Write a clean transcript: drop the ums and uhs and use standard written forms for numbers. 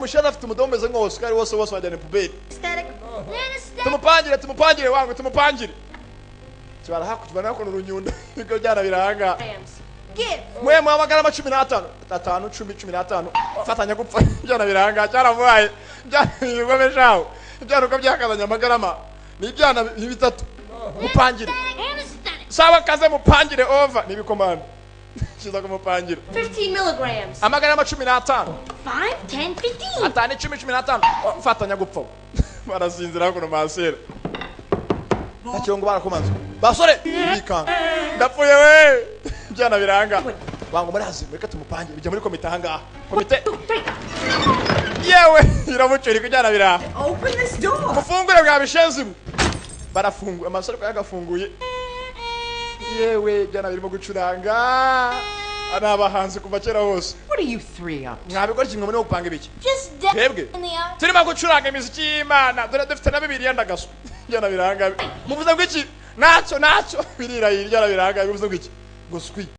Mushana afite umudomo meze nko Oscar wose wajyane puberi. Tumupangire wangu tumupangire. Kibara hakujibana nako n'urunyunda. Biko byana biranga. Mwe mwamagara 15 5 10 15 fatanya gupfa byana biranga cyaravuye. Byana meshaho. Byana uko byakazanya amagarama. Ni byana bitatu. Mupangire. Sawa kaze mupangire over nibikomanda. Shiza kumupangire. 15 milligrams. Amagarama 15. 5, 10, 15. Atani 15 fatanya gupfa. Barasinzira ko no masera. Nakiongo barakomanza. Basore bikanga. Ndapfuye we. Byana biranga. Wangu marazi reka tumupangire bijya muri komite hanga. Komite. Yewe iramucuri kujyana biranga. Open this door. Mufungure bwa bishenzi. Barafunguye amasore ko yagafunguye. Yewe byana birimo gucuranga. Ana abahanzi kuva kera hose. What are you three up? Mwabikora kimwe muri upanga ibiki? Just Twebwe turimo gucuranga imiziki y'Imana dore dufite na Bibiliya ndagaso. Byana biranga. Muvuze ngo iki? Naco birira yirya biranga bivuze ngo iki? Ngo swi.